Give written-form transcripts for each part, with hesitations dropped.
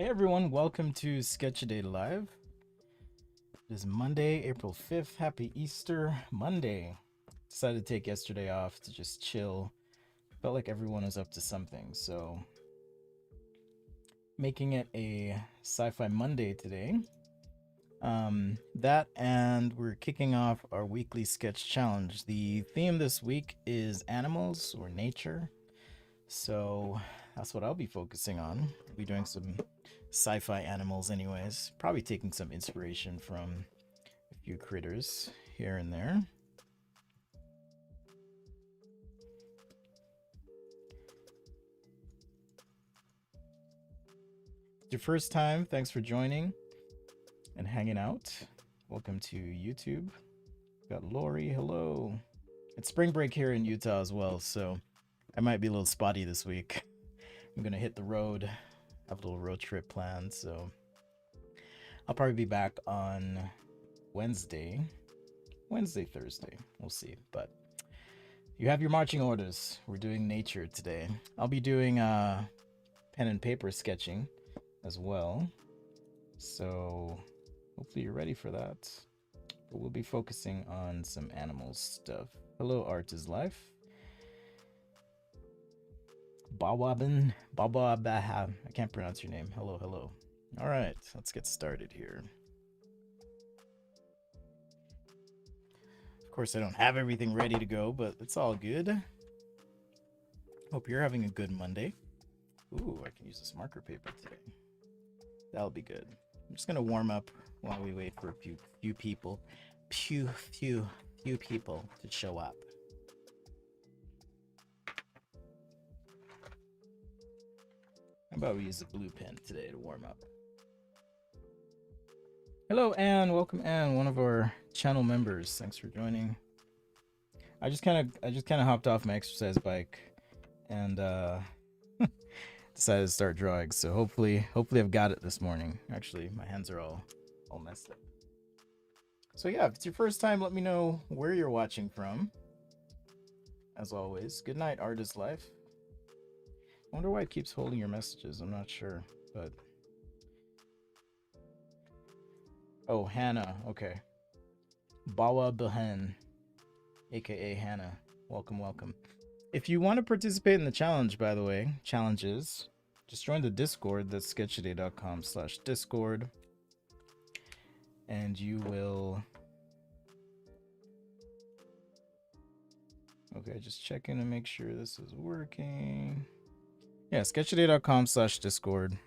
Hey everyone, welcome to Sketch a Day Live. It is Monday, April 5th. Happy Easter Monday. Decided to take yesterday off to just chill. Felt like everyone was up to something, so making it a sci-fi Monday today. That and we're kicking off our weekly sketch challenge. The theme this week is animals or nature. So that's what I'll be focusing on. I'll be doing some sci-fi animals anyways. Probably taking some inspiration from a few critters here and there. It's your first time, thanks for joining and hanging out. Welcome to YouTube. Got Lori, hello. It's spring break here in Utah as well, so I might be a little spotty this week. I'm gonna hit the road, have a little road trip planned, so I'll probably be back on Wednesday, Thursday. We'll see. But you have your marching orders. We're doing nature today. I'll be doing pen and paper sketching as well. So hopefully you're ready for that. But we'll be focusing on some animal stuff. Hello, Art is Life. Bawabin, Bababaha. I can't pronounce your name. Hello, hello. All right, let's get started here. Of course, I don't have everything ready to go, but it's all good. Hope you're having a good Monday. Ooh, I can use this marker paper today. That'll be good. I'm just gonna warm up while we wait for a few people people to show up. How about we use a blue pen today to warm up? Hello, Anne. Welcome, Anne, one of our channel members. Thanks for joining. I just kind of hopped off my exercise bike and decided to start drawing. So hopefully I've got it this morning. Actually, my hands are all messed up. So yeah, if it's your first time, let me know where you're watching from. As always, good night, Artist Life. I wonder why it keeps holding your messages. I'm not sure, but oh, Hannah. Okay, Bawa Behen, aka Hannah. Welcome. If you want to participate in the challenge, by the way, challenges, just join the Discord. That's sketchaday.com/discord. And you will... Okay, just checking to make sure this is working. Yeah, sketchaday.com/discord.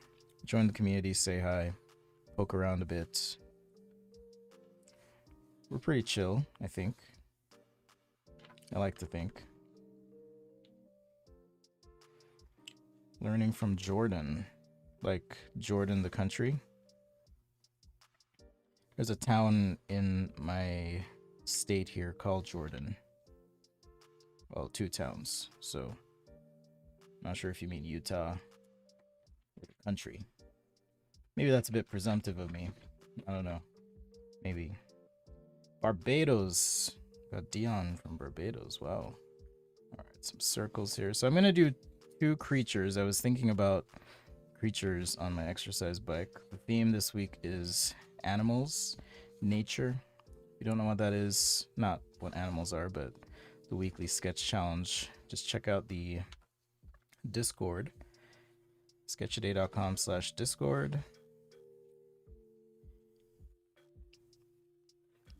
Join the community, say hi, poke around a bit. We're pretty chill, I think. I like to think. Learning from Jordan. Like Jordan the country. There's a town in my state here called Jordan. Well, two towns, so not sure if you mean Utah or the country. Maybe that's a bit presumptive of me. I don't know. Maybe. Barbados. Got Dion from Barbados. Wow. Alright, some circles here. So I'm going to do two creatures. I was thinking about creatures on my exercise bike. The theme this week is animals, nature. If you don't know what that is, not what animals are, but the weekly sketch challenge, just check out the Discord, sketchaday.com/discord.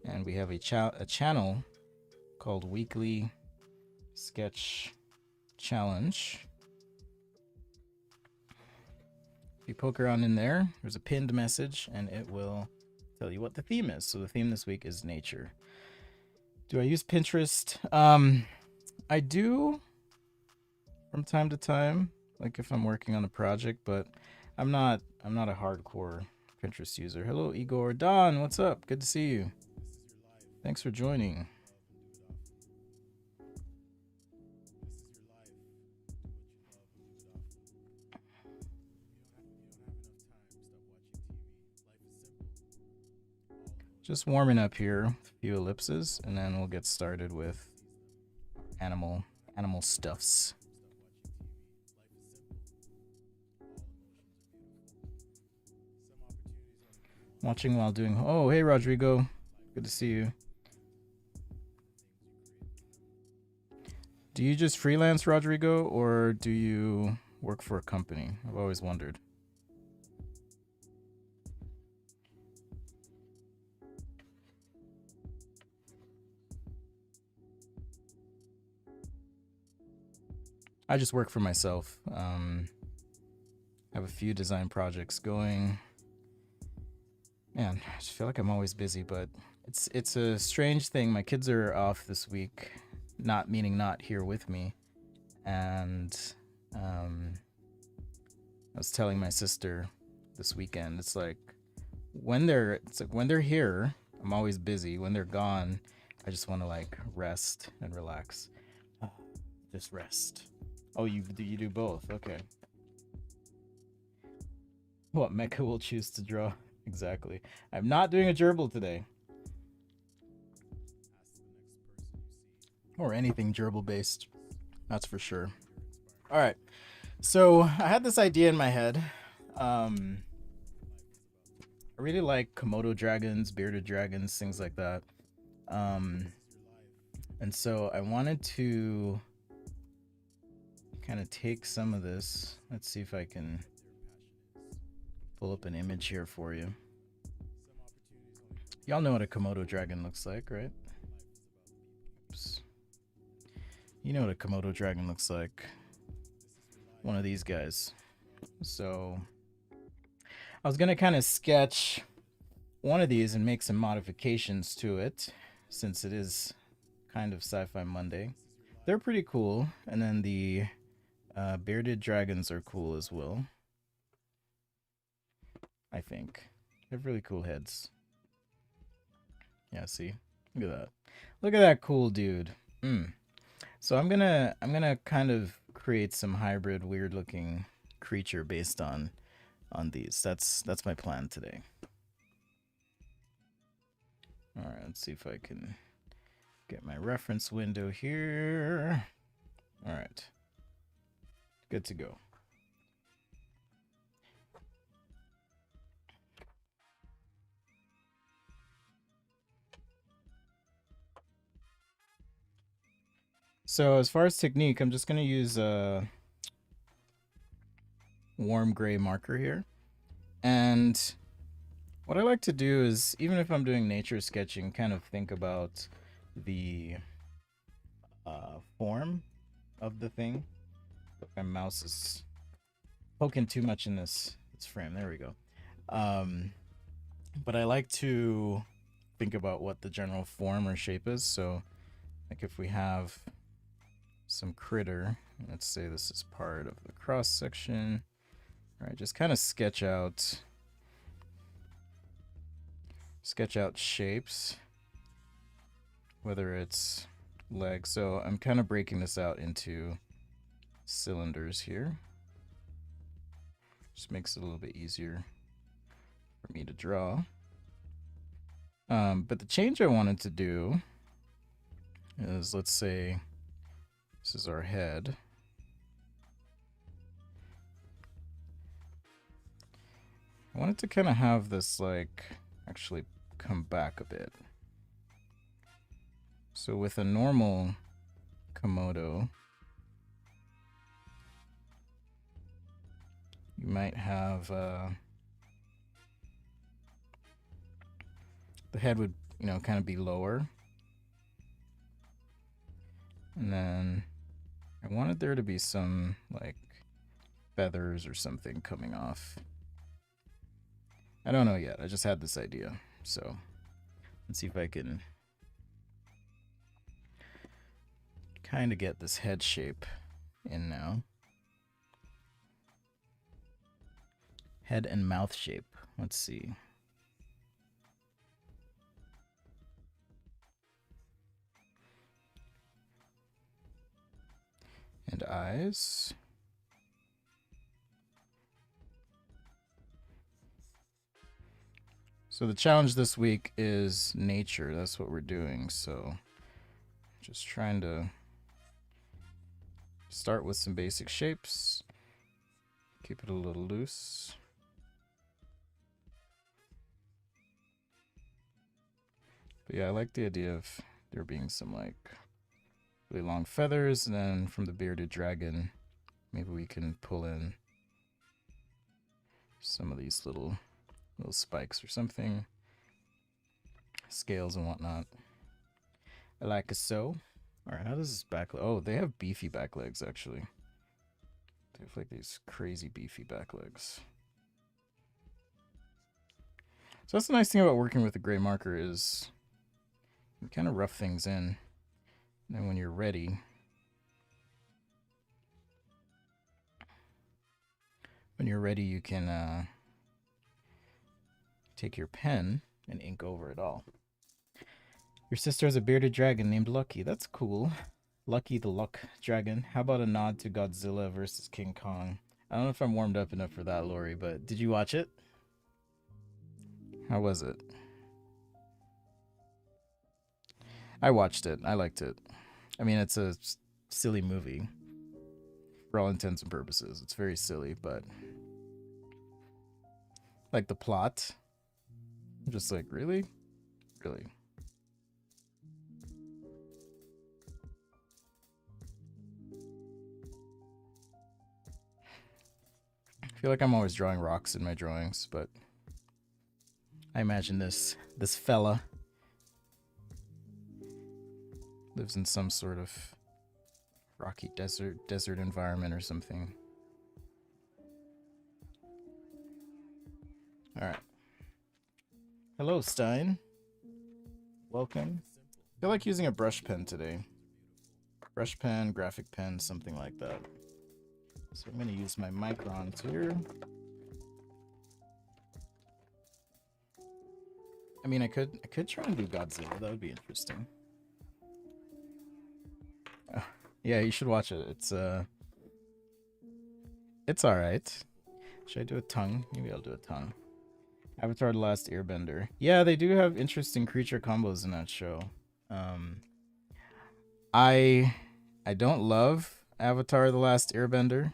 And we have a channel called Weekly Sketch Challenge. If you poke around in there, there's a pinned message and it will tell you what the theme is. So the theme this week is nature. Do I use Pinterest? I do from time to time, like if I'm working on a project, but I'm not a hardcore Pinterest user. Hello, Igor. Don, what's up? Good to see you. Thanks for joining. Just warming up here, a few ellipses, and then we'll get started with animal stuffs. Watching while doing. Oh, hey, Rodrigo. Good to see you. Do you just freelance, Rodrigo, or do you work for a company? I've always wondered. I just work for myself. Have a few design projects going. Man, I just feel like I'm always busy, but it's a strange thing. My kids are off this week, not meaning not here with me, and I was telling my sister this weekend. It's like when they're here, I'm always busy. When they're gone, I just want to like rest and relax. Just rest. Oh, you do both? Okay. What mecha will choose to draw? Exactly. I'm not doing a gerbil today. Or anything gerbil based. That's for sure. All right. So I had this idea in my head. I really like Komodo dragons, bearded dragons, things like that. And so I wanted to kind of take some of this. Let's see if I can pull up an image here for you. Y'all know what a Komodo dragon looks like, right? Oops. You know what a Komodo dragon looks like. One of these guys. So I was gonna kind of sketch one of these and make some modifications to it, since it is kind of Sci-Fi Monday. They're pretty cool, and then the bearded dragons are cool as well. I think they have really cool heads. Yeah, see, look at that. Look at that cool dude. So I'm gonna kind of create some hybrid, weird-looking creature based on these. That's my plan today. All right, let's see if I can get my reference window here. All right, good to go. So as far as technique, I'm just gonna use a warm gray marker here. And what I like to do is, even if I'm doing nature sketching, kind of think about the form of the thing. My mouse is poking too much in this frame. There we go. But I like to think about what the general form or shape is. So like if we have some critter, let's say this is part of the cross section. All right, just kind of sketch out shapes, whether it's legs. So I'm kind of breaking this out into cylinders here. Just makes it a little bit easier for me to draw. But the change I wanted to do is, let's say this is our head. I wanted to kind of have this like actually come back a bit. So with a normal Komodo, you might have the head would, kind of be lower. And then I wanted there to be some like feathers or something coming off. I don't know yet. I just had this idea. So let's see if I can kind of get this head shape in now. Head and mouth shape. Let's see. And eyes. So the challenge this week is nature. That's what we're doing. So just trying to start with some basic shapes. Keep it a little loose. But yeah, I like the idea of there being some like really long feathers, and then from the bearded dragon, maybe we can pull in some of these little spikes or something, scales and whatnot. I like it so. All right, how does this back? Oh, they have beefy back legs actually. They have like these crazy beefy back legs. So that's the nice thing about working with a gray marker is you kind of rough things in. And then when you're ready, you can take your pen and ink over it all. Your sister has a bearded dragon named Lucky. That's cool. Lucky the Luck Dragon. How about a nod to Godzilla versus King Kong? I don't know if I'm warmed up enough for that, Lori, but did you watch it? How was it? I watched it. I liked it. I mean, it's a silly movie. For all intents and purposes. It's very silly, but like the plot, I'm just like, really? Really? I feel like I'm always drawing rocks in my drawings, but I imagine this fella lives in some sort of rocky desert environment or something. All right. Hello, Stein. Welcome. I feel like using a brush pen today. Brush pen, graphic pen, something like that. So I'm going to use my microns here. I mean, I could try and do Godzilla. That would be interesting. Yeah, you should watch it. It's all right. Should I do a tongue? Maybe I'll do a tongue. Avatar: The Last Airbender. Yeah, they do have interesting creature combos in that show. I don't love Avatar: The Last Airbender,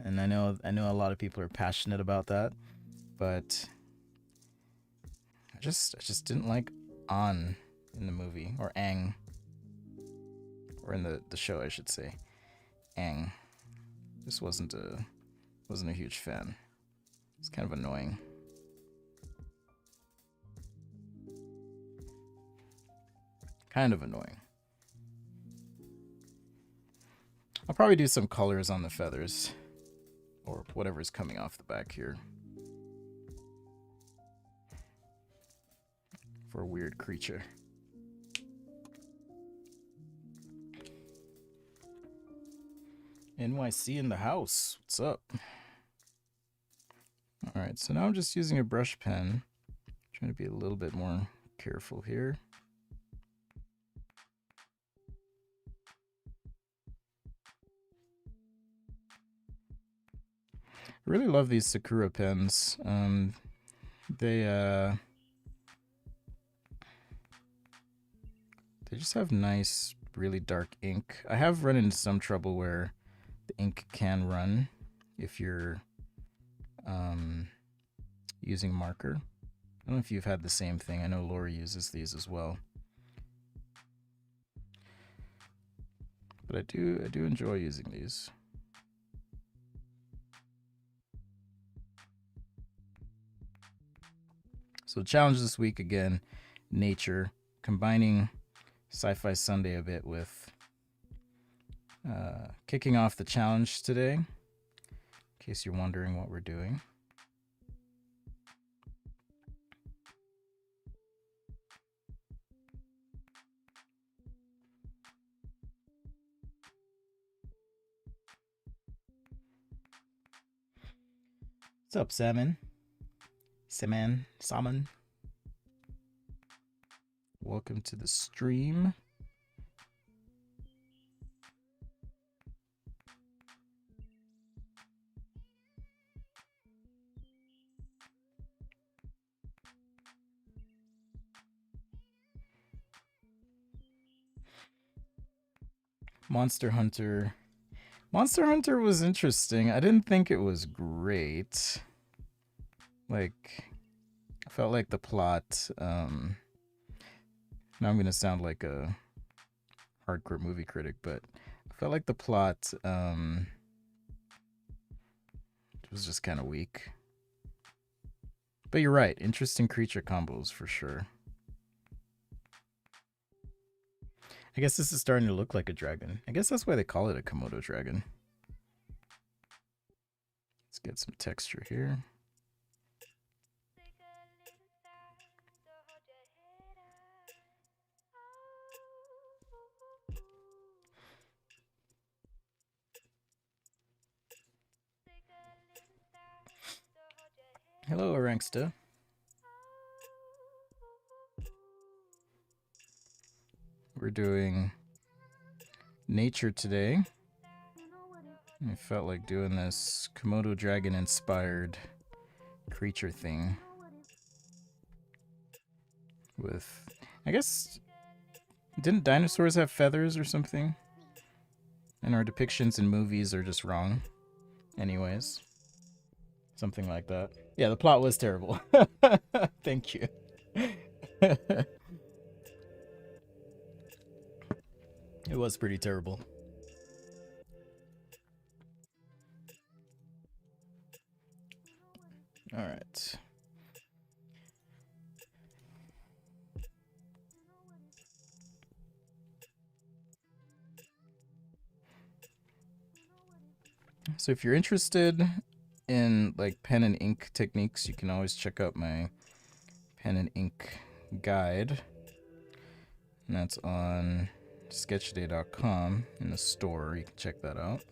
and I know a lot of people are passionate about that, but I just didn't like An in the movie, or Aang, or in the show, I should say. Aang. Just wasn't a huge fan. It's kind of annoying. Kind of annoying. I'll probably do some colors on the feathers, or whatever's coming off the back here, for a weird creature. NYC in the house. What's up? All right, so now I'm just using a brush pen. Trying to be a little bit more careful here. I really love these Sakura pens. They just have nice, really dark ink. I have run into some trouble where the ink can run if you're using marker. I don't know if you've had the same thing. I know Lori uses these as well. But I do enjoy using these. So the challenge this week, again, nature, combining Sci-Fi Sunday a bit with kicking off the challenge today, in case you're wondering what we're doing. What's up, Salmon? Salmon. Welcome to the stream. Monster Hunter. Monster Hunter was interesting. I didn't think it was great. Like, I felt like the plot Now I'm gonna sound like a hardcore movie critic, but I felt like the plot was just kind of weak. But you're right, interesting creature combos for sure. I guess this is starting to look like a dragon. I guess that's why they call it a Komodo dragon. Let's get some texture here. Hello, Aranksta. We're doing nature today. I felt like doing this Komodo dragon inspired creature thing with, I guess, didn't dinosaurs have feathers or something? And our depictions in movies are just wrong. Anyways. Something like that. Yeah, the plot was terrible. Thank you. It was pretty terrible. All right. So if you're interested in like pen and ink techniques, you can always check out my pen and ink guide. And that's on sketchday.com in the store. You can check that out.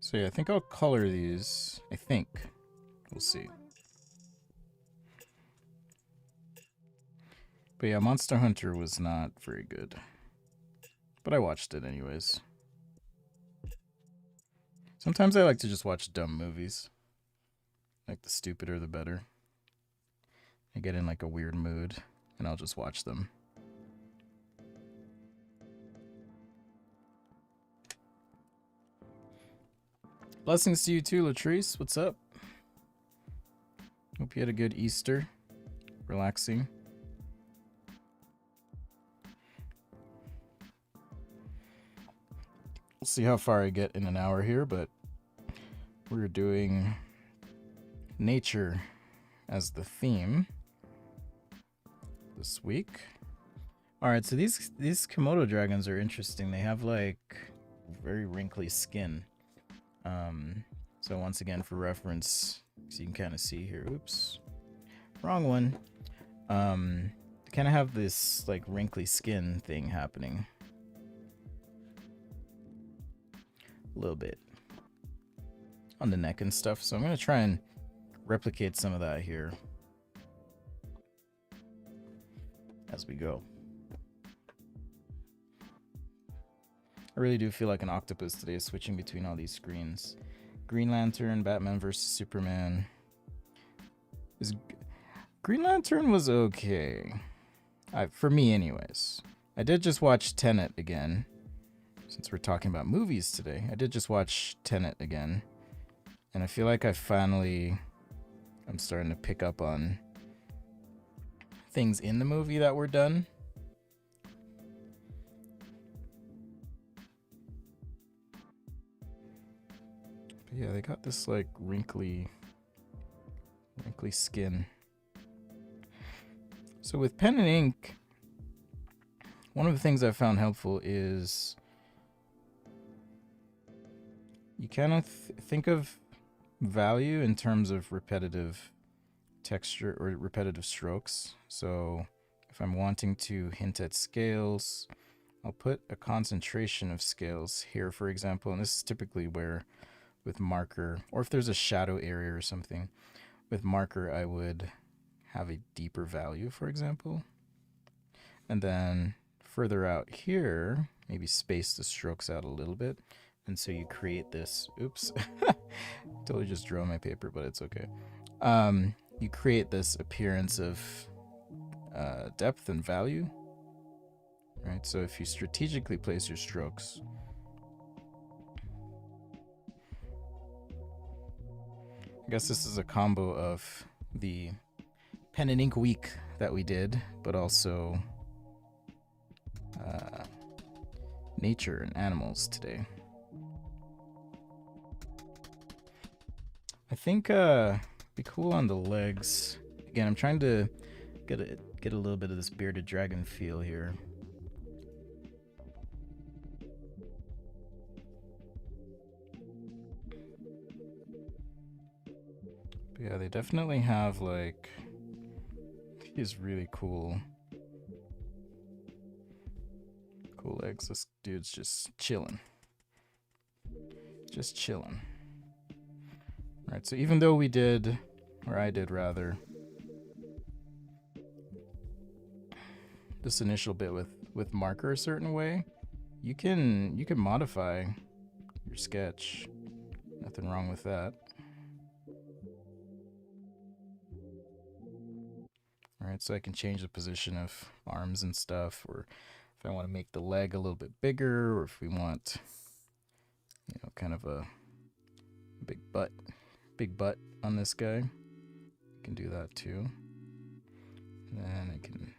So yeah, I think I'll color these. I think. We'll see. But yeah, Monster Hunter was not very good. But I watched it anyways. Sometimes I like to just watch dumb movies. Like the stupider the better. I get in like a weird mood and I'll just watch them. Blessings to you too, Latrice. What's up? Hope you had a good Easter. Relaxing. We'll see how far I get in an hour here, but we're doing nature as the theme this week. All right, so these Komodo dragons are interesting. They have like very wrinkly skin. So once again, for reference, so you can kind of see here. Oops, wrong one. They kind of have this like wrinkly skin thing happening. A little bit on the neck and stuff. So I'm gonna try and replicate some of that here as we go. I really do feel like an octopus today, switching between all these screens. Green Lantern, Batman vs Superman. Green Lantern was okay. For me anyways. I did just watch Tenet again. Since we're talking about movies today, I did just watch Tenet again. And I feel like I'm starting to pick up on things in the movie that were done. But yeah, they got this like wrinkly skin. So with pen and ink, one of the things I found helpful is you kind of think of value in terms of repetitive texture or repetitive strokes. So if I'm wanting to hint at scales, I'll put a concentration of scales here, for example. And this is typically where with marker, or if there's a shadow area or something, with marker I would have a deeper value, for example. And then further out here, maybe space the strokes out a little bit. And so you create this, oops, totally just drew on my paper, but it's okay. you create this appearance of depth and value, right? So if you strategically place your strokes, I guess this is a combo of the pen and ink week that we did, but also nature and animals today. I think be cool on the legs. Again, I'm trying to get a little bit of this bearded dragon feel here. But yeah, they definitely have like these really cool legs. This dude's just chilling. Just chilling. Right, so even though we did, or I did rather, this initial bit with marker a certain way, you can modify your sketch. Nothing wrong with that. All right, so I can change the position of arms and stuff, or if I want to make the leg a little bit bigger, or if we want, you know, kind of a big butt on this guy, I can do that too. And then I can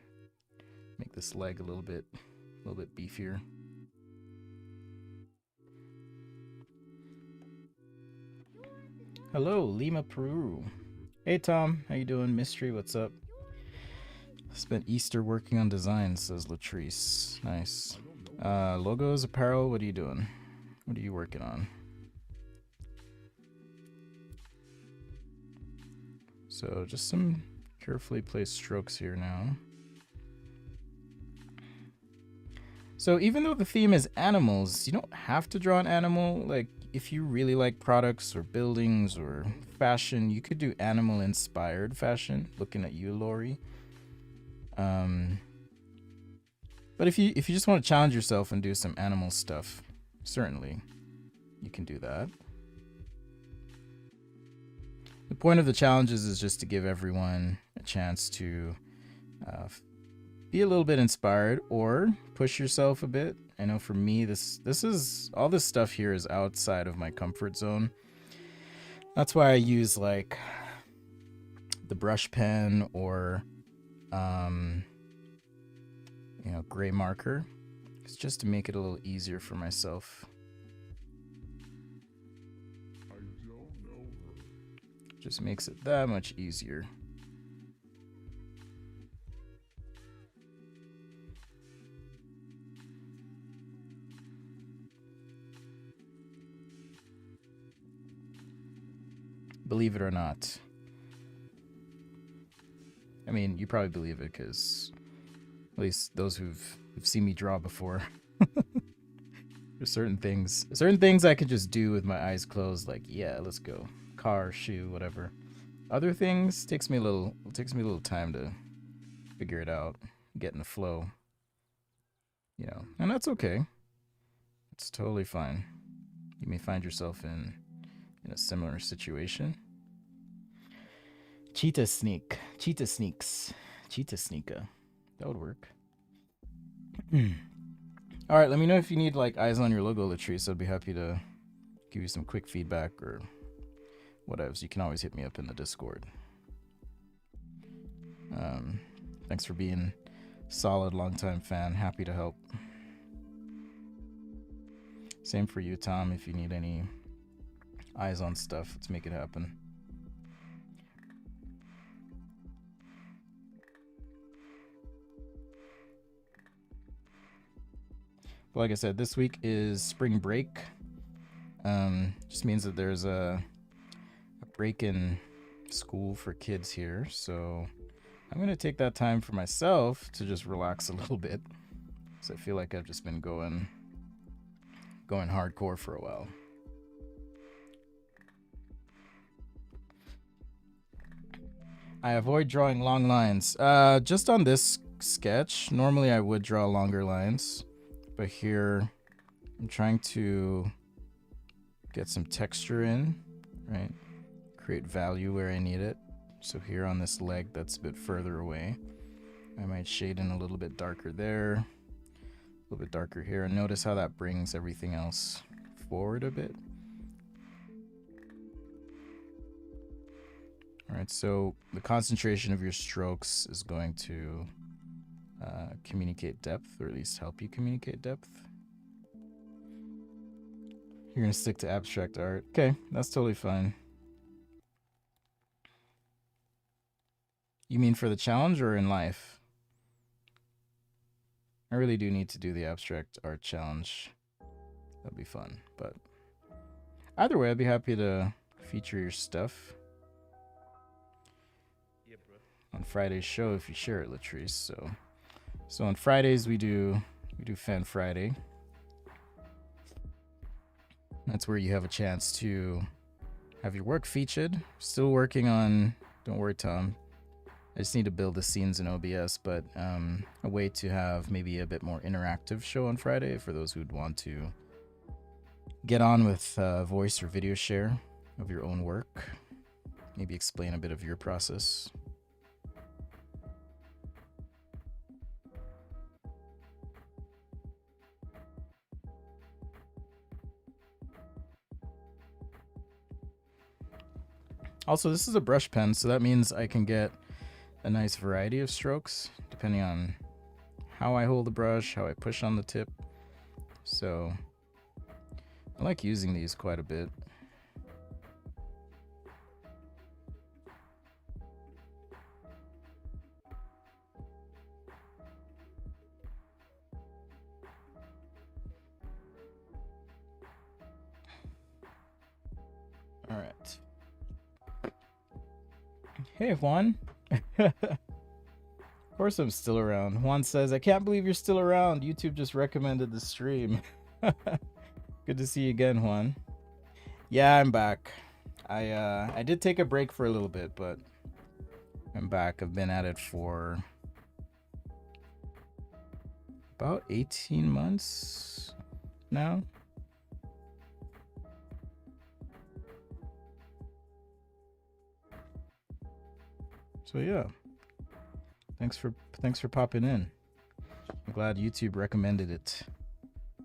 make this leg a little bit beefier. Hello, Lima, Peru. Hey Tom, how you doing? Mystery, what's up? Spent Easter working on designs, says Latrice. Nice. Logos, apparel, what are you doing? What are you working on? So just some carefully placed strokes here now. So even though the theme is animals, you don't have to draw an animal. Like if you really like products or buildings or fashion, you could do animal inspired fashion. Looking at you, Lori. But if you just want to challenge yourself and do some animal stuff, certainly you can do that. The point of the challenges is just to give everyone a chance to be a little bit inspired or push yourself a bit. I know for me, this is all this stuff here is outside of my comfort zone. That's why I use like the brush pen or you know, gray marker. It's just to make it a little easier for myself. Just makes it that much easier. Believe it or not. I mean, you probably believe it because at least those who've seen me draw before. There's certain things I could just do with my eyes closed, like, yeah, let's go. Car, shoe, whatever. Other things takes me a little time to figure it out, get in the flow. You know, and that's okay. It's totally fine. You may find yourself in a similar situation. Cheetah sneaks. Cheetah sneaker. That would work. All right, let me know if you need like eyes on your logo, Latrice. I'd be happy to give you some quick feedback or whatever. You can always hit me up in the Discord. Thanks for being solid, long-time fan. Happy to help. Same for you, Tom. If you need any eyes on stuff, let's make it happen. But like I said, this week is spring break. Just means that there's a break in school for kids here. So I'm going to take that time for myself to just relax a little bit. So I feel like I've just been going hardcore for a while. I avoid drawing long lines. Just on this sketch, normally I would draw longer lines. But here, I'm trying to get some texture in, right? Create value where I need it. So here on this leg that's a bit further away, I might shade in a little bit darker there, a little bit darker here, and notice how that brings everything else forward a bit. All right, so the concentration of your strokes is going to communicate depth, or at least help you communicate depth. You're gonna stick to abstract art. Okay, that's totally fine. You mean for the challenge or in life? I really do need to do the abstract art challenge. That'd be fun, but either way, I'd be happy to feature your stuff on Friday's show if you share it, Latrice. So on Fridays we do Fan Friday. That's where you have a chance to have your work featured. Still working on, don't worry, Tom. I just need to build the scenes in OBS, but a way to have maybe a bit more interactive show on Friday for those who'd want to get on with voice or video share of your own work. Maybe explain a bit of your process. Also, this is a brush pen, so that means I can get a nice variety of strokes depending on how I hold the brush, how I push on the tip. So I like using these quite a bit. All right. Hey, Juan. Of course I'm still around. Juan says, I can't believe you're still around. YouTube just recommended the stream. Good to see you again, Juan. Yeah, I'm back. I did take a break for a little bit, but I'm back. I've been at it for about 18 months now. So yeah, thanks for popping in. I'm glad YouTube recommended it. I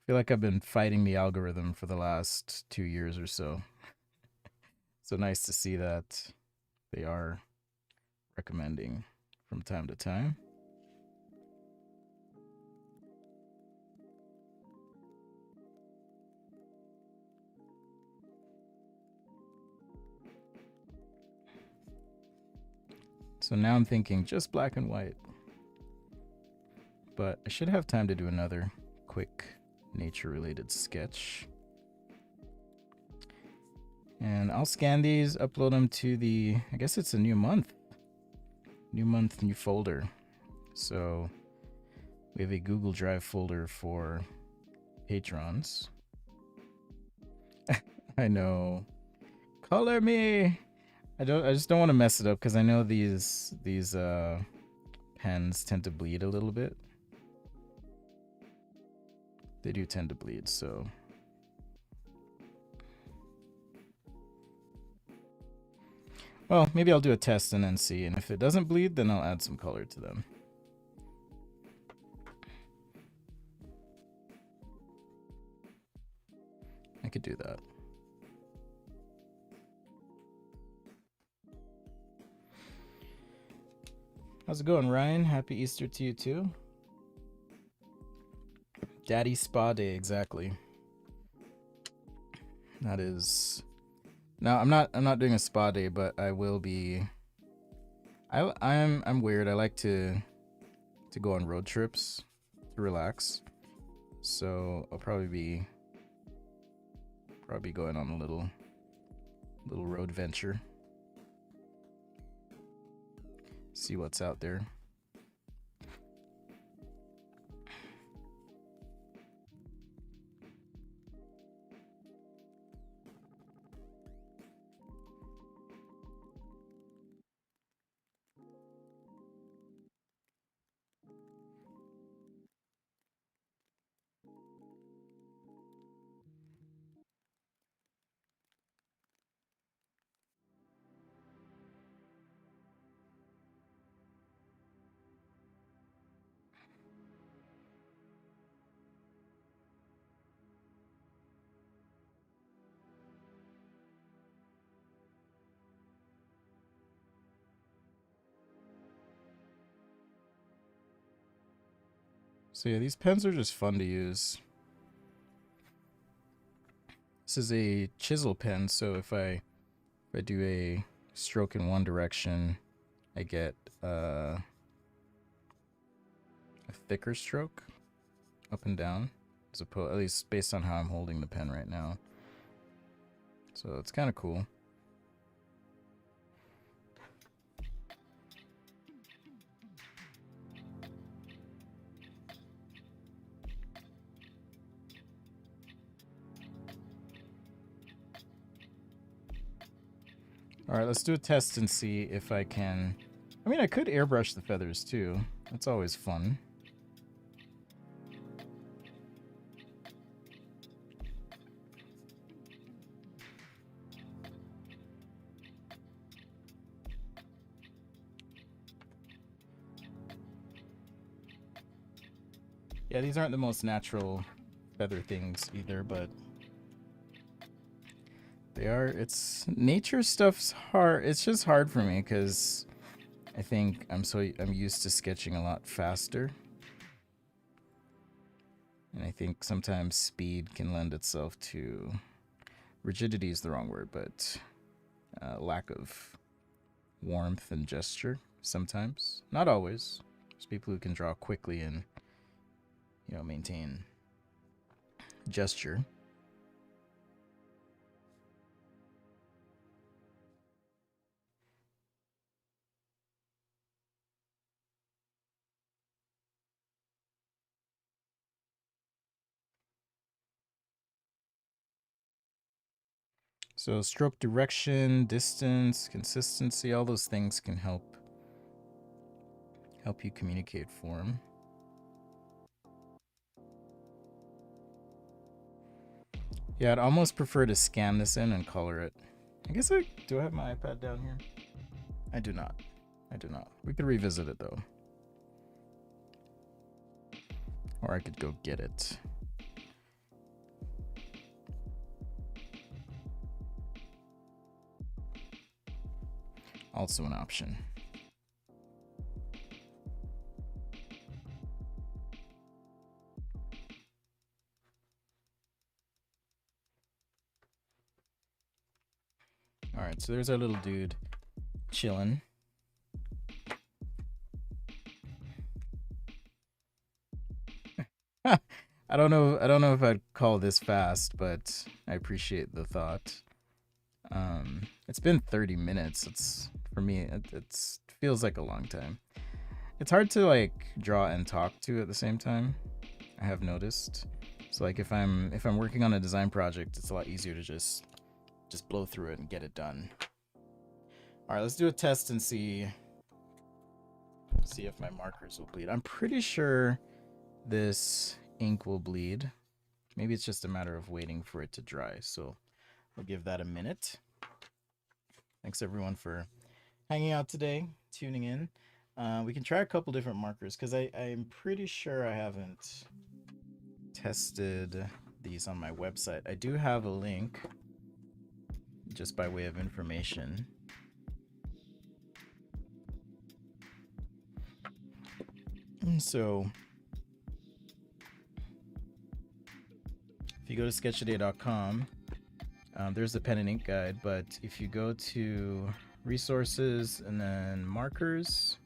feel like I've been fighting the algorithm for the last 2 years or so. So nice to see that they are recommending from time to time. So now I'm thinking just black and white. But I should have time to do another quick nature-related sketch. And I'll scan these, upload them to the, I guess it's a new month. New month, new folder. So we have a Google Drive folder for patrons. I know. Color me. I just don't want to mess it up because I know these pens tend to bleed a little bit. They do tend to bleed, so well, maybe I'll do a test and then see, and if it doesn't bleed, then I'll add some color to them. I could do that. How's it going, Ryan? Happy Easter to you too. Daddy Spa Day, exactly. That is. No, I'm not doing a spa day, but I will be. I'm weird. I like to go on road trips to relax. So I'll probably be going on a little road venture. See what's out there. So yeah, these pens are just fun to use. This is a chisel pen, so if I do a stroke in one direction, I get a thicker stroke up and down, as opposed, at least based on how I'm holding the pen right now. So it's kind of cool. All right, let's do a test and see if I can. I mean, I could airbrush the feathers too. That's always fun. Yeah, these aren't the most natural feather things either, but they are. It's nature stuff's hard. It's just hard for me because I think I'm used to sketching a lot faster. And I think sometimes speed can lend itself to rigidity is the wrong word, but lack of warmth and gesture sometimes. Not always. There's people who can draw quickly and, you know, maintain gesture. So stroke direction, distance, consistency, all those things can help you communicate form. Yeah, I'd almost prefer to scan this in and color it. I guess do I have my iPad down here? I do not. I do not. We could revisit it though. Or I could go get it. Also an option. All right, so there's our little dude chilling. I don't know if I'd call this fast, but I appreciate the thought. It's been 30 minutes. It's for me. It feels like a long time. It's hard to like draw and talk to at the same time. I have noticed. So like if I'm working on a design project, it's a lot easier to just blow through it and get it done. All right, let's do a test and see if my markers will bleed. I'm pretty sure this ink will bleed. Maybe it's just a matter of waiting for it to dry. So we'll give that a minute. Thanks everyone for hanging out today, tuning in. We can try a couple different markers because I'm pretty sure I haven't tested these on my website. I do have a link just by way of information. And so if you go to sketchaday.com, there's the pen and ink guide, but if you go to resources and then markers,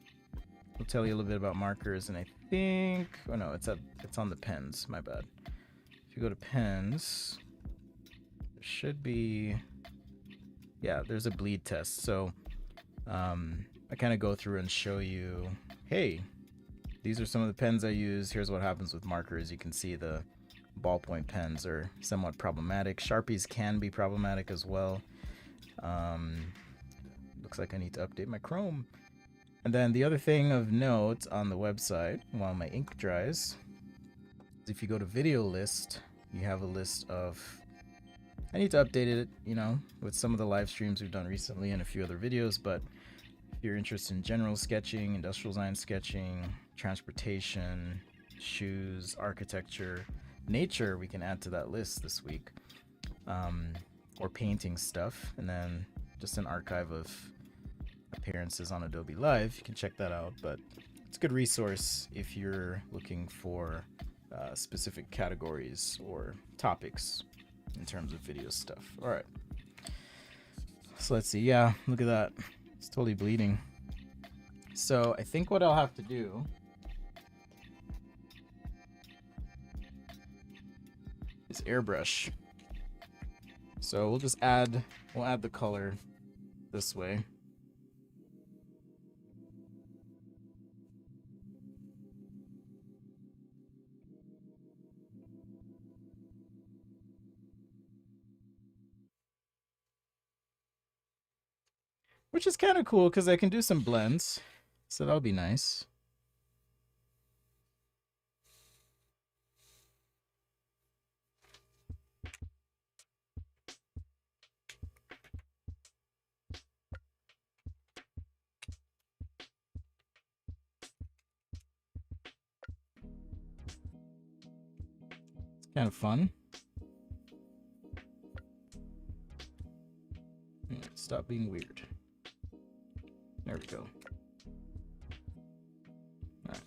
it'll tell you a little bit about markers. And I think, oh no, it's on the pens, my bad. If you go to pens, there should be, yeah, there's a bleed test. So I kind of go through and show you, hey, these are some of the pens I use. Here's what happens with markers. You can see the ballpoint pens are somewhat problematic. Sharpies can be problematic as well. Looks like I need to update my Chrome. And then the other thing of note on the website while my ink dries is if you go to video list, you have a list of, I need to update it, you know, with some of the live streams we've done recently and a few other videos, but if you're interested in general sketching, industrial design sketching, transportation, shoes, architecture, nature, we can add to that list this week, or painting stuff, and then just an archive of appearances on Adobe Live. You can check that out, but it's a good resource if you're looking for specific categories or topics in terms of video stuff. All right. So let's see. Yeah, look at that. It's totally bleeding. So I think what I'll have to do is airbrush. So we'll just add the color this way. Which is kind of cool because I can do some blends. So that'll be nice. It's kind of fun. Stop being weird. There we go. All right.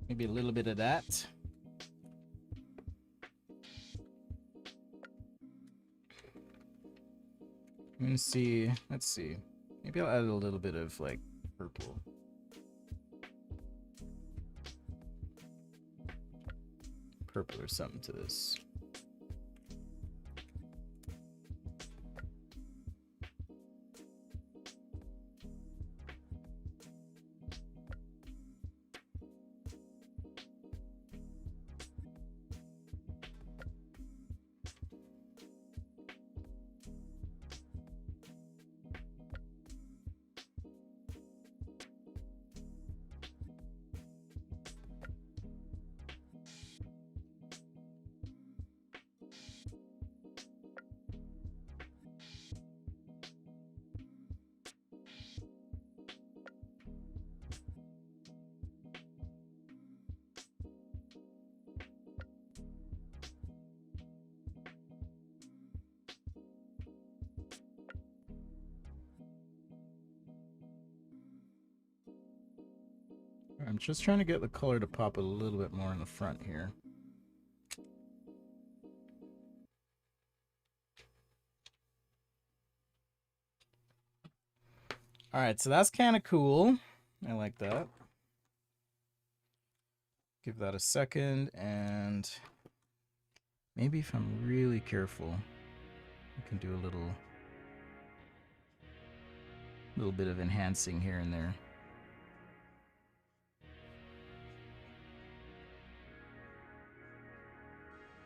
Maybe a little bit of that. Let's see. Maybe I'll add a little bit of like purple. Purple or something to this. I'm just trying to get the color to pop a little bit more in the front here. All right, so that's kind of cool. I like that. Give that a second, and maybe if I'm really careful, I can do a little bit of enhancing here and there.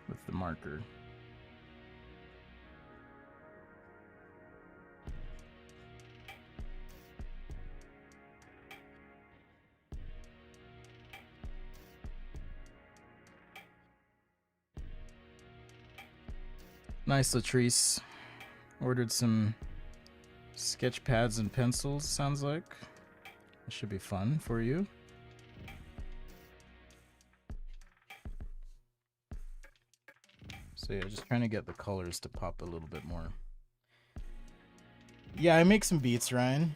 With the marker. Nice, Latrice. Ordered some sketch pads and pencils, sounds like. It should be fun for you. So yeah, just trying to get the colors to pop a little bit more. Yeah, I make some beats, Ryan.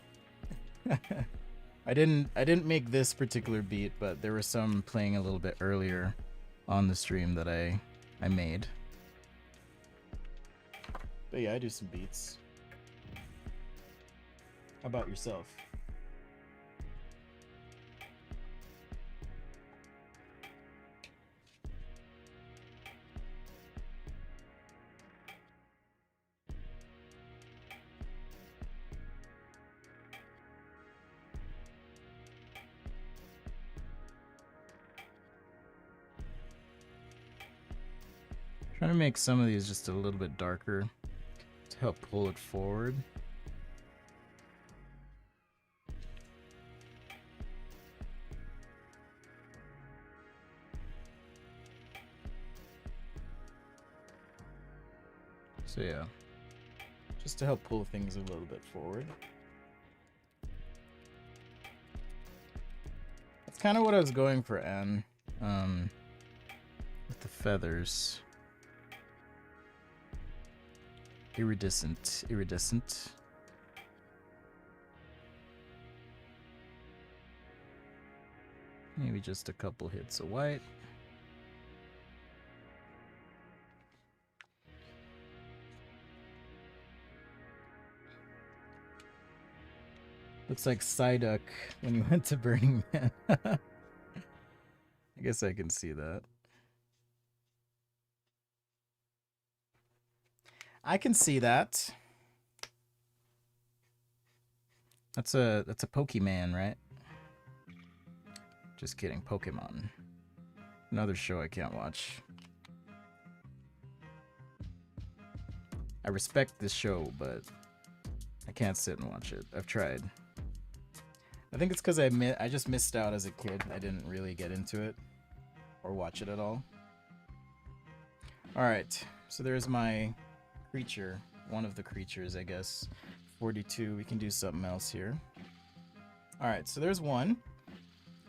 I didn't make this particular beat, but there were some playing a little bit earlier on the stream that I made. But yeah, I do some beats. How about yourself? Trying to make some of these just a little bit darker to help pull it forward. So yeah, just to help pull things a little bit forward. That's kind of what I was going for, Anne, with the feathers. Iridescent, iridescent. Maybe just a couple hits of white. Looks like Psyduck when you went to Burning Man. I guess I can see that. I can see that. That's a Pokemon, right? Just kidding, Pokemon. Another show I can't watch. I respect this show, but I can't sit and watch it. I've tried. I think it's because I just missed out as a kid. I didn't really get into it or watch it at all. Alright, so there's my creature. One of the creatures, I guess. 42. We can do something else here. Alright, so there's one.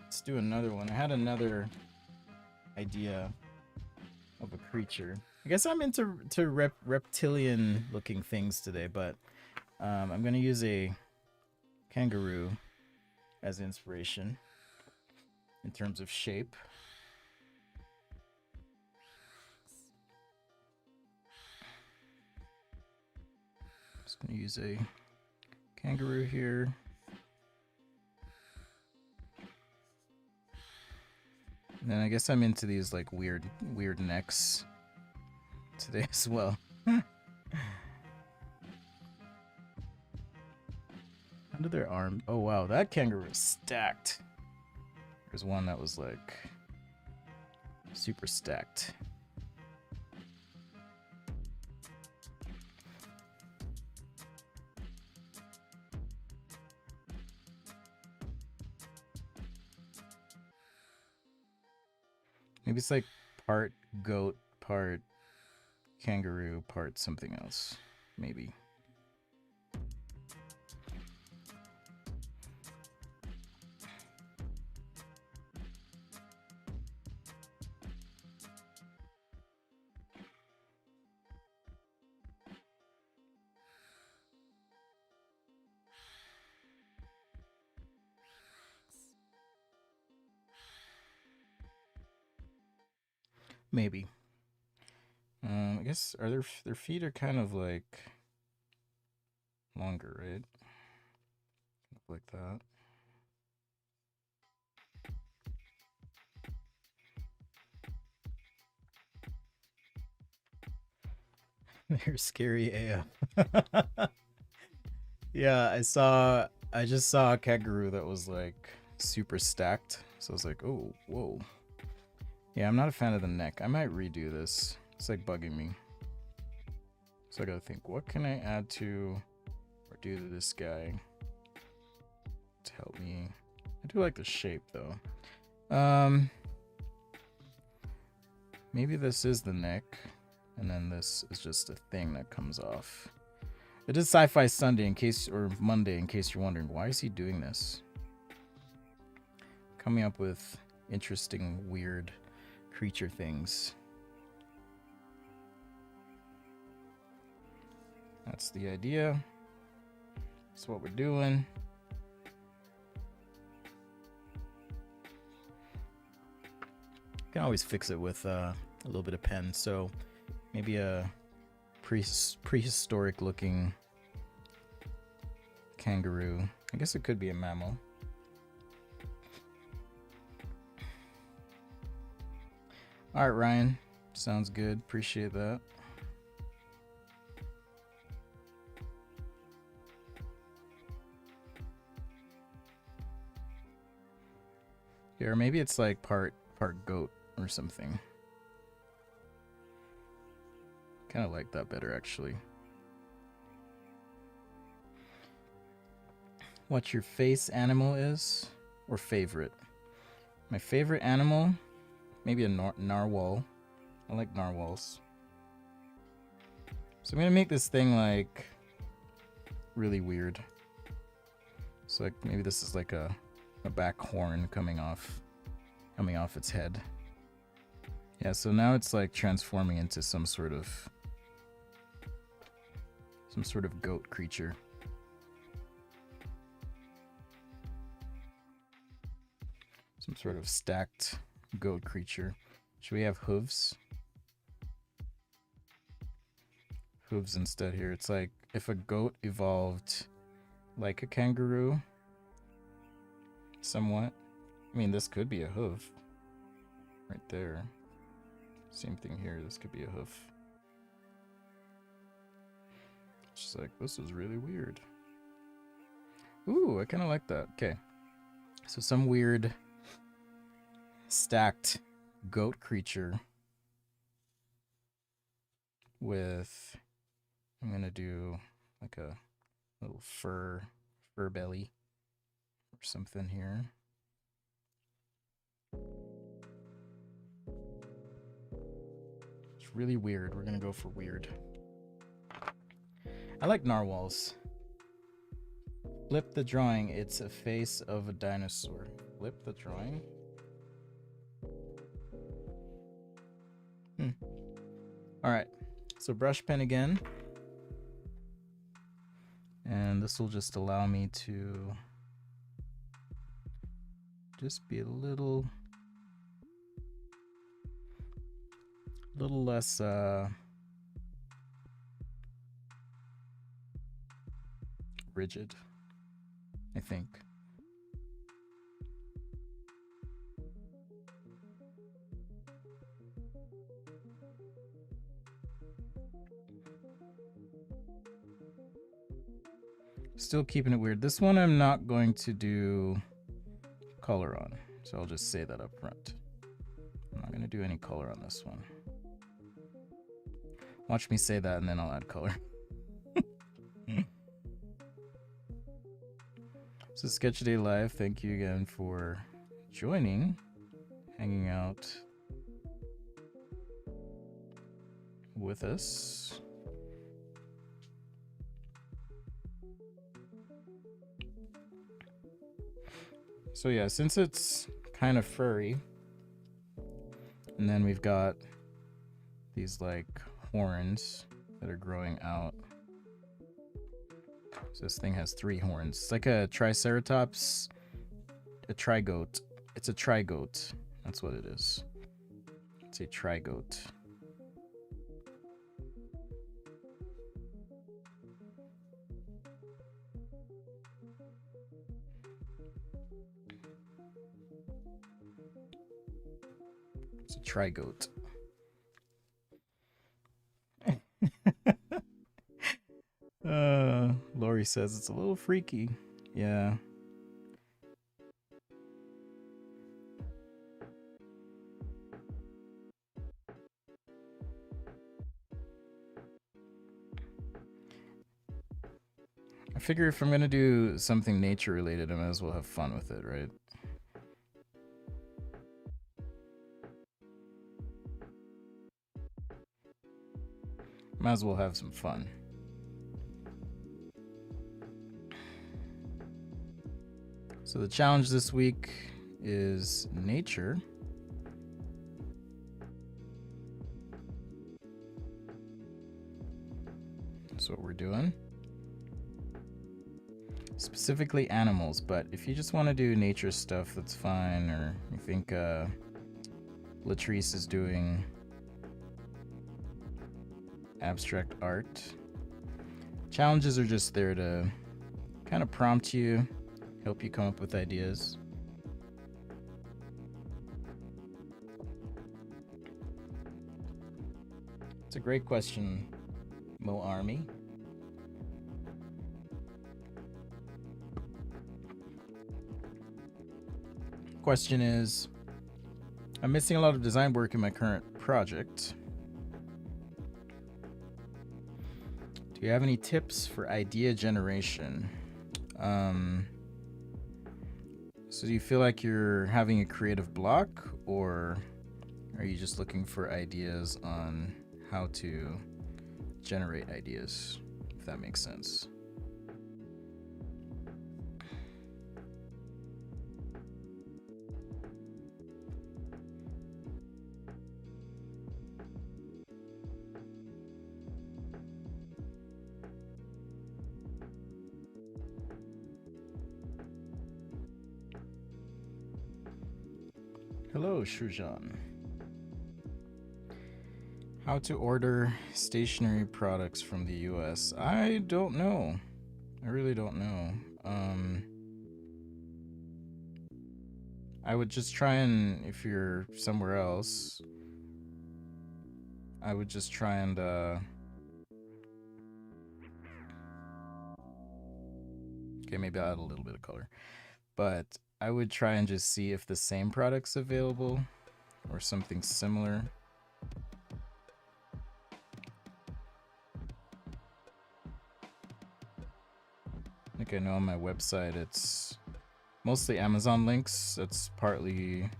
Let's do another one. I had another idea of a creature. I guess I'm into reptilian looking things today, but I'm going to use a kangaroo as inspiration in terms of shape. Just going to use a kangaroo here. And then I guess I'm into these like weird necks today as well. Under their arm. Oh wow, that kangaroo is stacked. There's one that was like super stacked. Maybe it's like part goat, part kangaroo, part something else. Maybe. Maybe. I guess are their feet are kind of like longer, right? Like that. They're scary AF. Yeah, I just saw a kangaroo that was like super stacked. So I was like, oh, whoa. Yeah, I'm not a fan of the neck. I might redo this. It's like bugging me. So I gotta think, what can I add to or do to this guy to help me? I do like the shape though. Maybe this is the neck, and then this is just a thing that comes off. It is Sci-Fi Sunday or Monday in case you're wondering, why is he doing this? Coming up with interesting, weird creature things. That's the idea. That's what we're doing. Can always fix it with a little bit of pen. So maybe a prehistoric looking kangaroo. I guess it could be a mammal. All right, Ryan. Sounds good. Appreciate that. Yeah, or maybe it's like part goat or something. Kind of like that better, actually. What your face animal is or favorite? My favorite animal, maybe a narwhal. I like narwhals. So I'm gonna make this thing like really weird. So like maybe this is like a back horn coming off its head. Yeah, so now it's like transforming into some sort of goat creature. Some sort of stacked goat creature. Should we have hooves? Hooves instead here. It's like if a goat evolved like a kangaroo, somewhat. I mean, this could be a hoof. Right there. Same thing here. This could be a hoof. Just like, this is really weird. Ooh, I kind of like that. Okay. So some weird stacked goat creature with, I'm gonna do like a little fur belly or something here. It's really weird. We're gonna go for weird. I like narwhals. Flip the drawing. It's a face of a dinosaur. Flip the drawing. All right. So brush pen again. And this will just allow me to just be a little less rigid, I think. Still keeping it weird. This one I'm not going to do color on, so I'll just say that up front. I'm not going to do any color on this one. Watch me say that and then I'll add color. So Sketch Day Live, thank you again for joining, hanging out with us. So yeah, since it's kind of furry, and then we've got these like horns that are growing out. So this thing has 3 horns. It's like a triceratops, a trigoat. It's a trigoat. That's what it is. It's a trigoat. It's a trigoat. Lori says it's a little freaky. Yeah. I figure if I'm gonna do something nature related, I might as well have fun with it, right? Might as well have some fun. So the challenge this week is nature. That's what we're doing. Specifically animals, but if you just want to do nature stuff, that's fine. Or you think Latrice is doing abstract art. Challenges are just there to kind of prompt you, help you come up with ideas. It's a great question, Mo Army. Question is, I'm missing a lot of design work in my current project. Do you have any tips for idea generation? So do you feel like you're having a creative block, or are you just looking for ideas on how to generate ideas, if that makes sense. Hello, Shujan. How to order stationery products from the US? I don't know. I really don't know. I would just try and, if you're somewhere else, I would just try and, okay, maybe I'll add a little bit of color. But I would try and just see if the same product's available or something similar. I think I know on my website it's mostly Amazon links. That's partly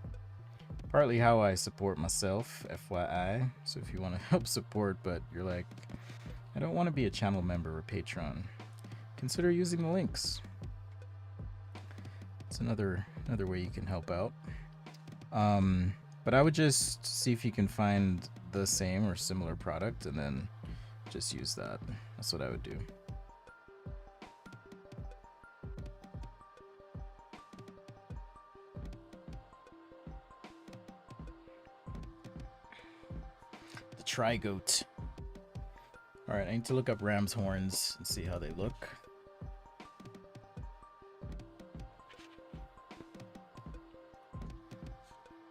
how I support myself, FYI. So if you want to help support but you're like, I don't want to be a channel member or patron, consider using the links. It's another way you can help out. But I would just see if you can find the same or similar product and then just use that. That's what I would do. The TRIGOAT. Alright, I need to look up ram's horns and see how they look.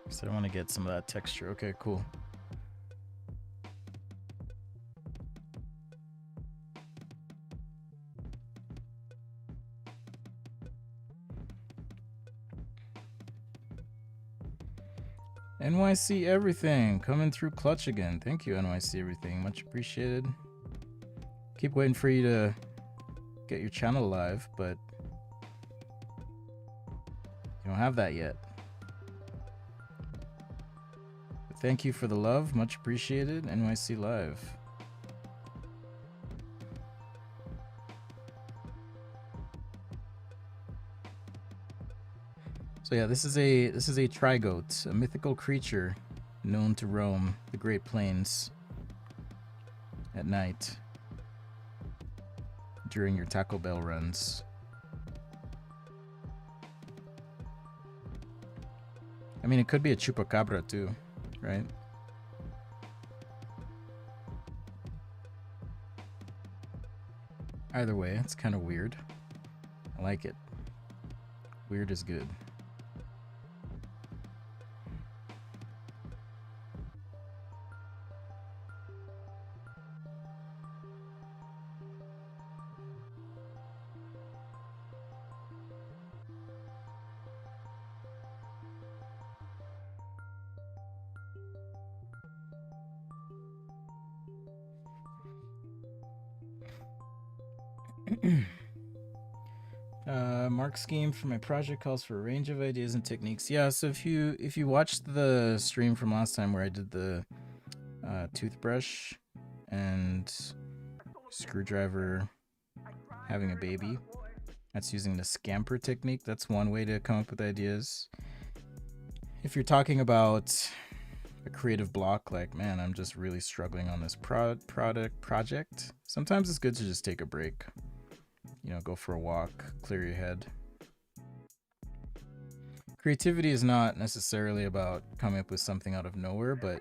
So I want to get some of that texture. Okay, cool. NYC Everything coming through clutch again. Thank you, NYC Everything. Much appreciated. Keep waiting for you to get your channel live, but you don't have that yet. But thank you for the love. Much appreciated. NYC Live. So yeah, this is a TRIGOAT, a mythical creature known to roam the Great Plains at night during your Taco Bell runs. I mean, it could be a chupacabra too, right? Either way, it's kind of weird. I like it. Weird is good. Mark scheme for my project calls for a range of ideas and techniques. Yeah, so if you watched the stream from last time where I did the toothbrush and screwdriver having a baby, that's using the scamper technique. That's one way to come up with ideas. If you're talking about a creative block, like, man, I'm just really struggling on this project, sometimes it's good to just take a break. You know, go for a walk, clear your head. Creativity is not necessarily about coming up with something out of nowhere, but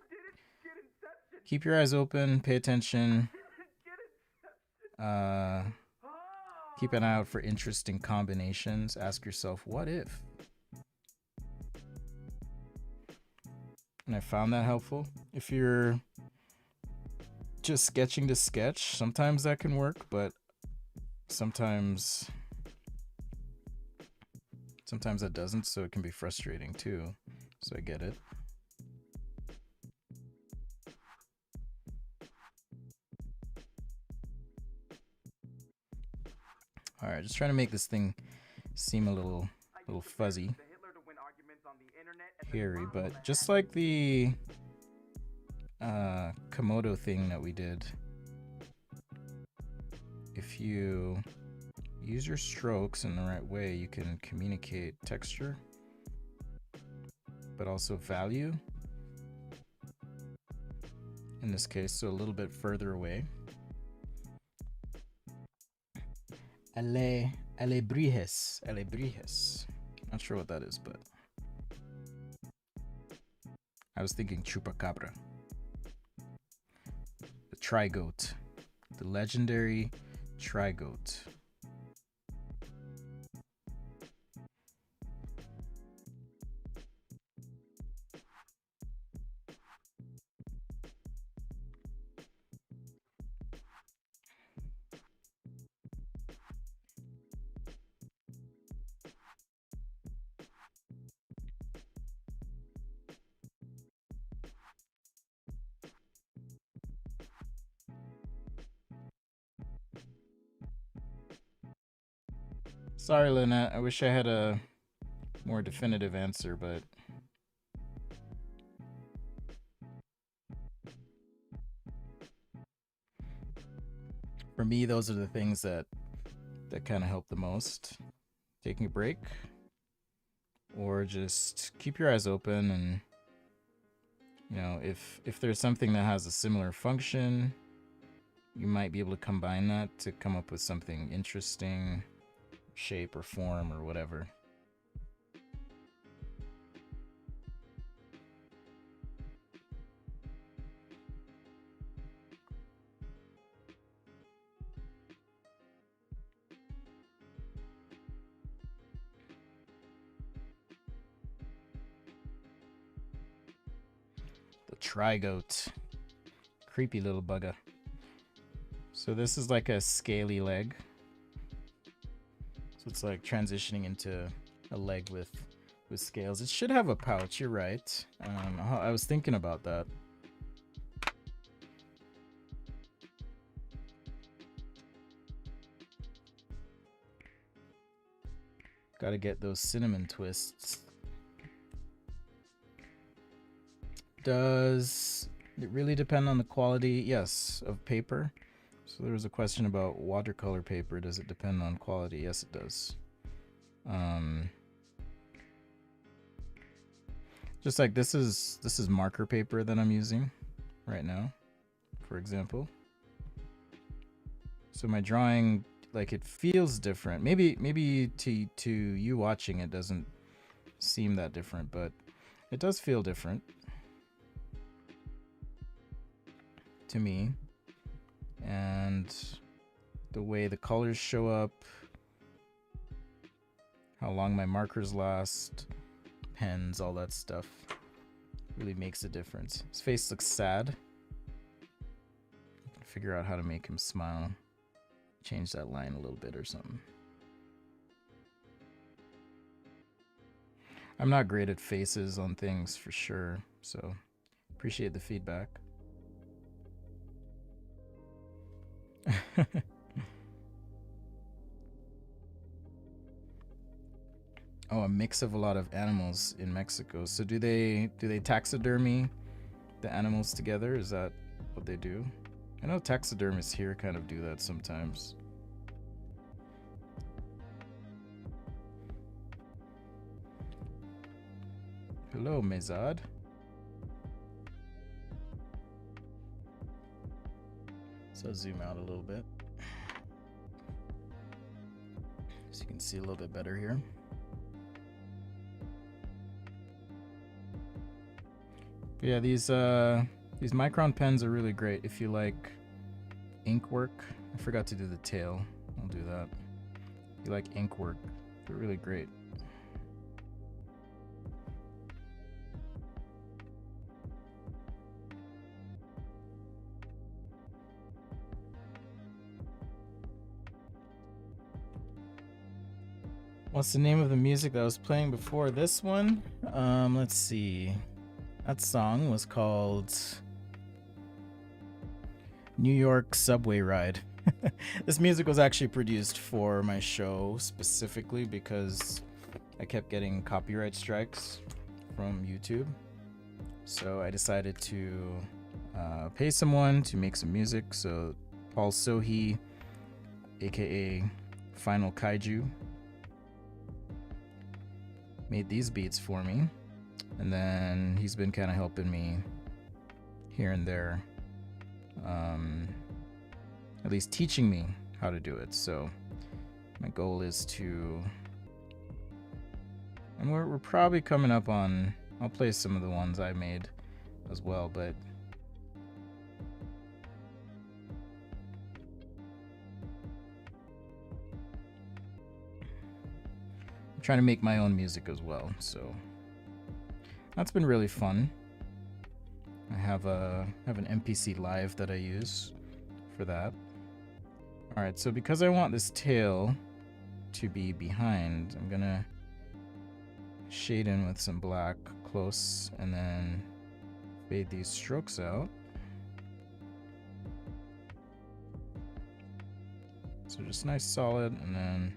keep your eyes open, pay attention, keep an eye out for interesting combinations. Ask yourself, what if? And I found that helpful. If you're just sketching to sketch, sometimes that can work, but sometimes that doesn't, so it can be frustrating too. So I get it. All right, just trying to make this thing seem a little fuzzy, hairy, but just like the Komodo thing that we did, if you use your strokes in the right way, you can communicate texture, but also value. In this case, so a little bit further away. Alebrijes. Not sure what that is, but I was thinking chupacabra. The TRIGOAT. The legendary TRIGOAT. Sorry, Lynette. I wish I had a more definitive answer, but for me, those are the things that kind of help the most. Taking a break, or just keep your eyes open, and you know, if there's something that has a similar function, you might be able to combine that to come up with something interesting, shape or form or whatever. The TRIGOAT. Creepy little bugger. So this is like a scaly leg. So it's like transitioning into a leg with scales. It should have a pouch, you're right. I was thinking about that. Gotta get those cinnamon twists. Does it really depend on the quality? Yes, of paper. So there was a question about watercolor paper. Does it depend on quality? Yes, it does. Just like this is marker paper that I'm using right now, for example. So my drawing, like, it feels different. Maybe to you watching it doesn't seem that different, but it does feel different to me. And the way the colors show up, how long my markers last, pens, all that stuff really makes a difference. His face looks sad. I can figure out how to make him smile. Change that line a little bit or something. I'm not great at faces on things for sure, so appreciate the feedback. Oh, a mix of a lot of animals in Mexico. So do they taxidermy the animals together? Is that what they do? I know taxidermists here kind of do that sometimes. Hello, Mezad. So zoom out a little bit so you can see a little bit better here. But yeah, these Micron pens are really great if you like ink work. I forgot to do the tail. I'll do that. If you like ink work, they're really great. What's the name of the music that was playing before this one? Let's see. That song was called New York Subway Ride. This music was actually produced for my show specifically because I kept getting copyright strikes from YouTube. So I decided to pay someone to make some music. So Paul Sohi aka Final Kaiju, made these beats for me, and then he's been kind of helping me here and there, at least teaching me how to do it. So my goal is to, and we're probably coming up on, I'll play some of the ones I made as well, but I'm trying to make my own music as well, so that's been really fun. I have an MPC Live that I use for that. All right, so because I want this tail to be behind, I'm gonna shade in with some black close and then fade these strokes out. So just nice solid, and then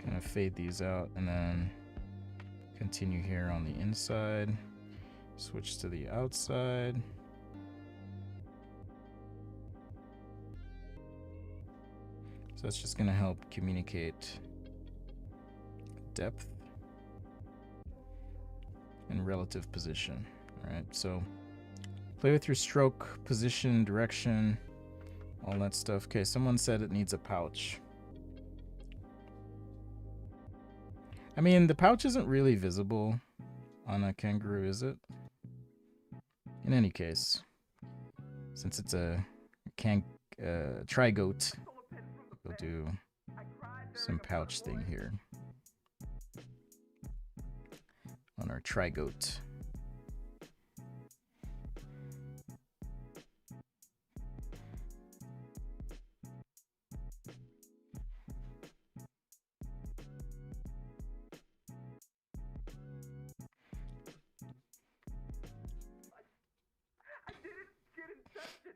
kind of fade these out and then continue here on the inside, switch to the outside. So that's just going to help communicate depth and relative position. All right, so play with your stroke, position, direction, all that stuff. Okay, someone said it needs a pouch. I mean, the pouch isn't really visible on a kangaroo, is it? In any case, since it's a TRIGOAT, we'll do some pouch thing here on our TRIGOAT.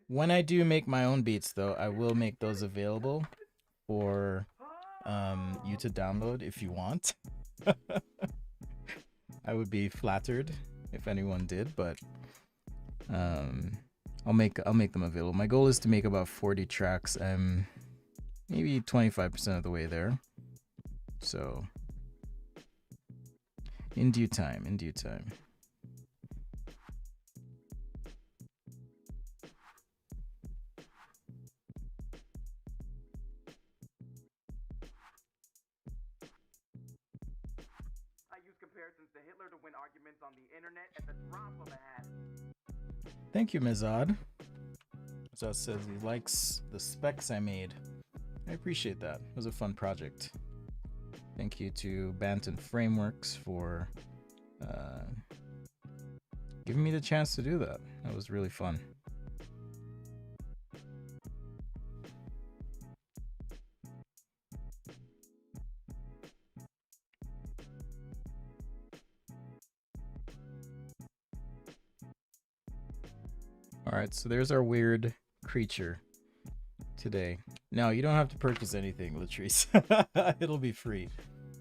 When I do make my own beats, though, I will make those available for you to download if you want. I would be flattered if anyone did, but I'll make them available. My goal is to make about 40 tracks. I'm maybe 25% of the way there. So in due time, in due time. Thank you, Mizad. Mizad says he likes the specs I made. I appreciate that. It was a fun project. Thank you to Banton Frameworks for giving me the chance to do that. That was really fun. Alright, so there's our weird creature today. No, you don't have to purchase anything, Latrice. It'll be free.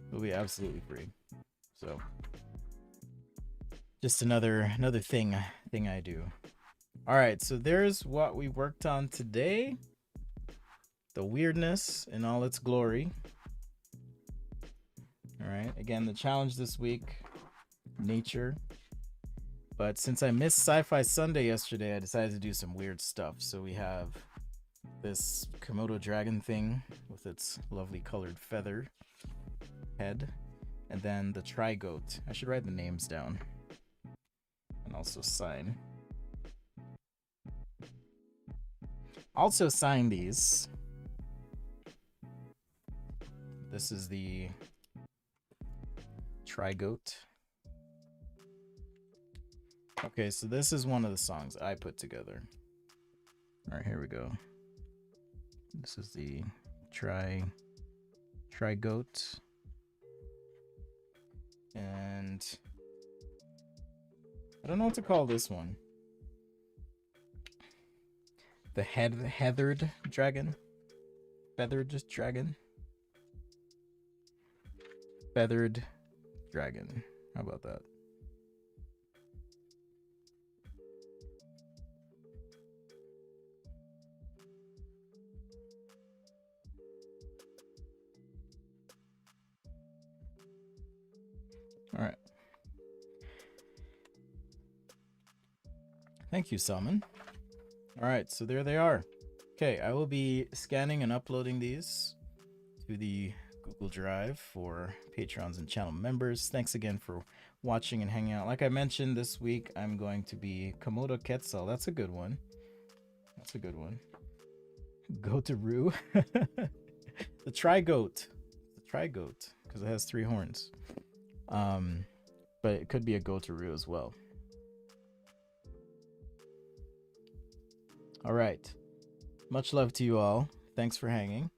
It'll be absolutely free. So just another thing I do. Alright, so there's what we worked on today. The weirdness in all its glory. Alright, again, the challenge this week, nature. But since I missed Sci-Fi Sunday yesterday, I decided to do some weird stuff. So we have this Komodo dragon thing with its lovely colored feather head. And then the TRIGOAT. I should write the names down. And also sign. Also sign these. This is the TRIGOAT. Okay, so this is one of the songs I put together. All right, here we go. This is the TRIGOAT. And I don't know what to call this one. The heathered dragon? Feathered dragon? Feathered dragon. How about that? Thank you, Salmon. All right, so there they are. Okay, I will be scanning and uploading these to the Google Drive for patrons and channel members. Thanks again for watching and hanging out. Like I mentioned, this week I'm going to be Komodo Quetzal. That's a good one. That's a good one. Goataroo. The TRIGOAT. The TRIGOAT, because it has 3 horns. But it could be a Goataroo as well. All right. Much love to you all. Thanks for hanging.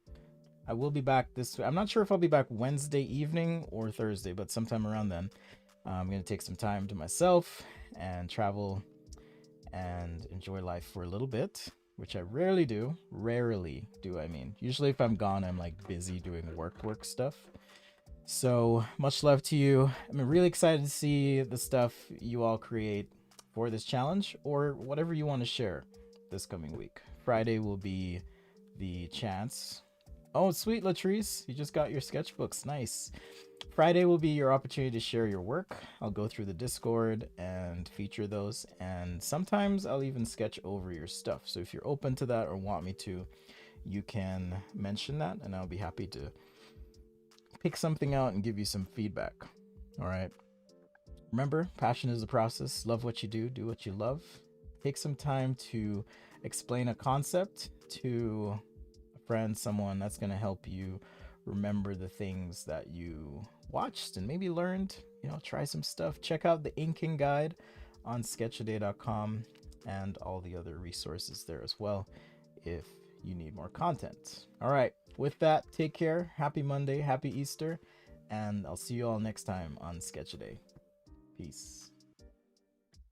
I will be back this. I'm not sure if I'll be back Wednesday evening or Thursday, but sometime around then. I'm going to take some time to myself and travel and enjoy life for a little bit, which I rarely do. Rarely do, I mean. Usually if I'm gone, I'm like busy doing work stuff. So much love to you. I'm really excited to see the stuff you all create for this challenge or whatever you want to share this coming week. Friday will be the chance. Oh, sweet, Latrice. You just got your sketchbooks. Nice. Friday will be your opportunity to share your work. I'll go through the Discord and feature those. And sometimes I'll even sketch over your stuff. So if you're open to that or want me to, you can mention that and I'll be happy to pick something out and give you some feedback. All right. Remember, passion is a process. Love what you do what you love. Take some time to explain a concept to a friend, someone that's going to help you remember the things that you watched and maybe learned. Try some stuff. Check out the inking guide on sketchaday.com and all the other resources there as well if you need more content. All right. With that, take care. Happy Monday. Happy Easter. And I'll see you all next time on Sketchaday. Peace.